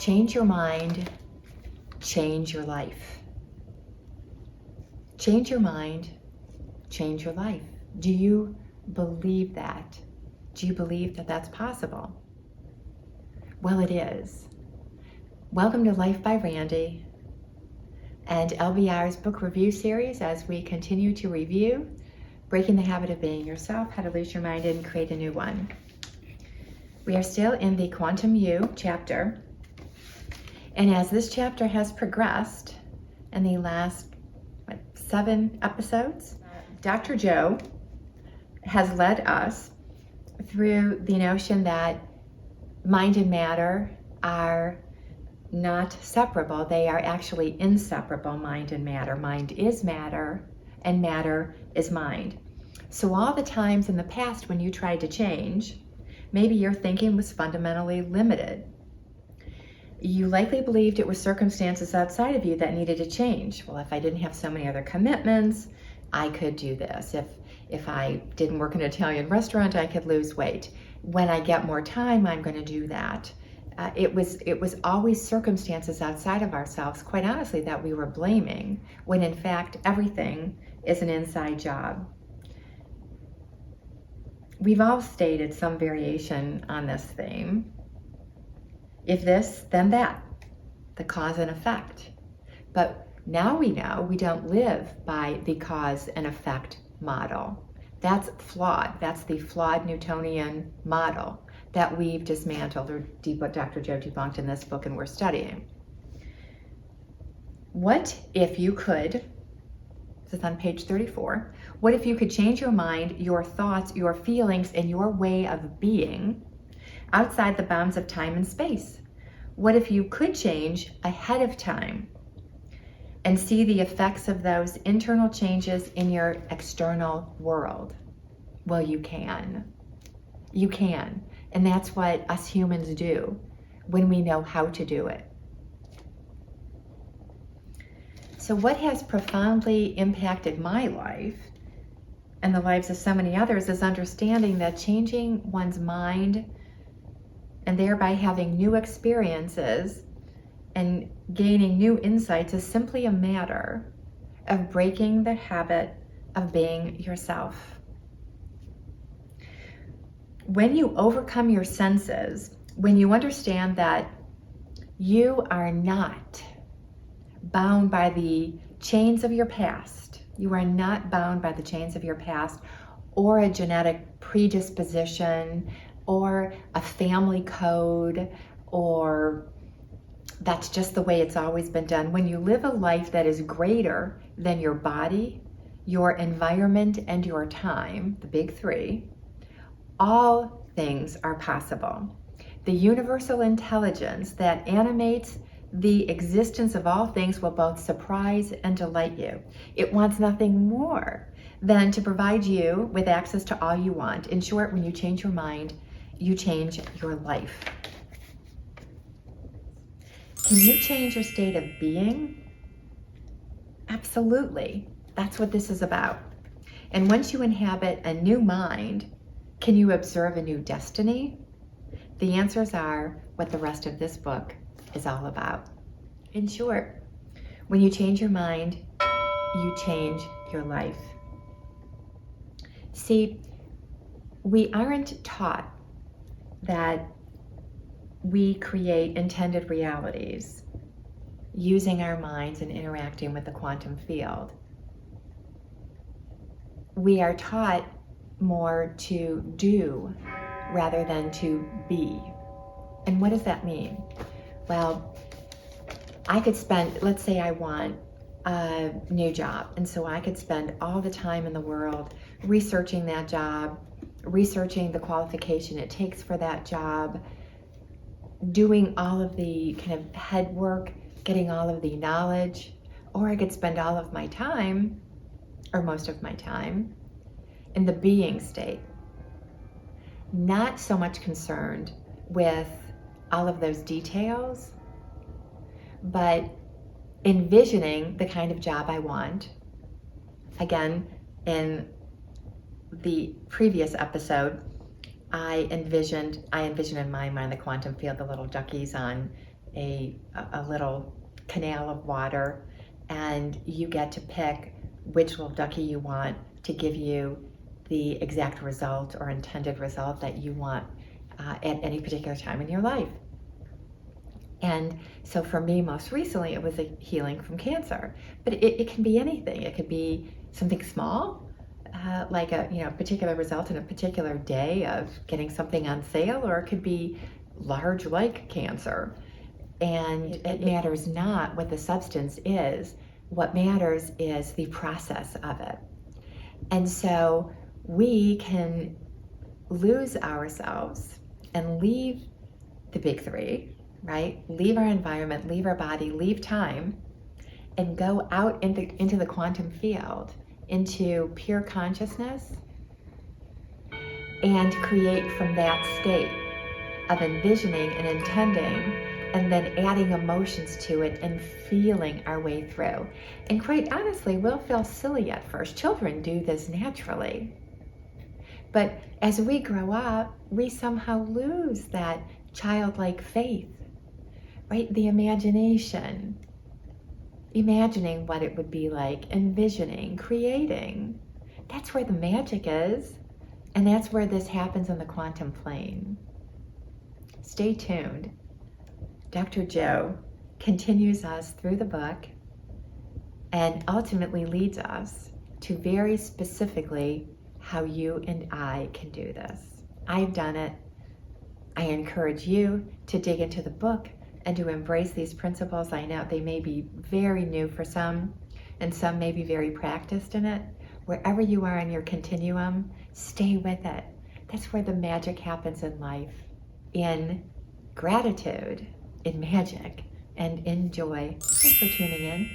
Change your mind, change your life. Change your mind, change your life. Do you believe that? Do you believe that that's possible? Well, it is. Welcome to Life by Randy and LBR's book review series as we continue to review Breaking the Habit of Being Yourself, How to Lose Your Mind and Create a New One. We are still in the Quantum You chapter, and as this chapter has progressed in the last 7 episodes, Dr. Joe has led us through the notion that mind and matter are not separable. They are actually inseparable, mind and matter. Mind is matter, and matter is mind. So all the times in the past when you tried to change, maybe your thinking was fundamentally limited. You likely believed it was circumstances outside of you that needed to change. Well, if I didn't have so many other commitments, I could do this. If I didn't work in an Italian restaurant, I could lose weight. When I get more time, I'm going to do that. It was always circumstances outside of ourselves, quite honestly, that we were blaming, when in fact everything is an inside job. We've all stated some variation on this theme. If this, then that, the cause and effect. But now we know we don't live by the cause and effect model. That's flawed. That's the flawed Newtonian model that we've dismantled, or Dr. Joe debunked in this book and we're studying. What if you could, this is on page 34, what if you could change your mind, your thoughts, your feelings, and your way of being outside the bounds of time and space? What if you could change ahead of time and see the effects of those internal changes in your external world? Well, you can. You can. And that's what us humans do when we know how to do it. So what has profoundly impacted my life and the lives of so many others is understanding that changing one's mind and thereby having new experiences and gaining new insights is simply a matter of breaking the habit of being yourself. When you overcome your senses, when you understand that you are not bound by the chains of your past, you are not bound by the chains of your past or a genetic predisposition or a family code, or that's just the way it's always been done. When you live a life that is greater than your body, your environment, and your time, the big 3, all things are possible. The universal intelligence that animates the existence of all things will both surprise and delight you. It wants nothing more than to provide you with access to all you want. In short, when you change your mind, you change your life. Can you change your state of being? Absolutely. That's what this is about. And once you inhabit a new mind, can you observe a new destiny? The answers are what the rest of this book is all about. In short, when you change your mind, you change your life. See, we aren't taught that we create intended realities using our minds and interacting with the quantum field. We are taught more to do rather than to be. And what does that mean? Well, I could spend, let's say I want a new job, and so I could spend all the time in the world researching that job, researching the qualification it takes for that job, doing all of the kind of head work, getting all of the knowledge, or I could spend all of my time, or most of my time, in the being state. Not so much concerned with all of those details, but envisioning the kind of job I want. Again, in the previous episode, I envisioned in my mind the quantum field, the little duckies on a little canal of water, and you get to pick which little ducky you want to give you the exact result or intended result that you want at any particular time in your life. And so for me, most recently, it was a healing from cancer. But it can be anything. It could be something small, like a particular result in a particular day of getting something on sale, or it could be large like cancer. And it matters not what the substance is. What matters is the process of it. And so we can lose ourselves and leave the big three, right? Leave our environment, leave our body, leave time, and go out into the quantum field, into pure consciousness, and create from that state of envisioning and intending, and then adding emotions to it and feeling our way through. And quite honestly, we'll feel silly at first. Children do this naturally. But as we grow up, we somehow lose that childlike faith, right? The imagination, imagining what it would be like, envisioning, creating. That's where the magic is, and that's where this happens in the quantum plane. Stay tuned. Dr. Joe continues us through the book and ultimately leads us to very specifically how you and I can do this. I've done it. I encourage you to dig into the book and to embrace these principles. I know they may be very new for some, and some may be very practiced in it. Wherever you are in your continuum, stay with it. That's where the magic happens in life, in gratitude, in magic, and in joy. Thanks for tuning in.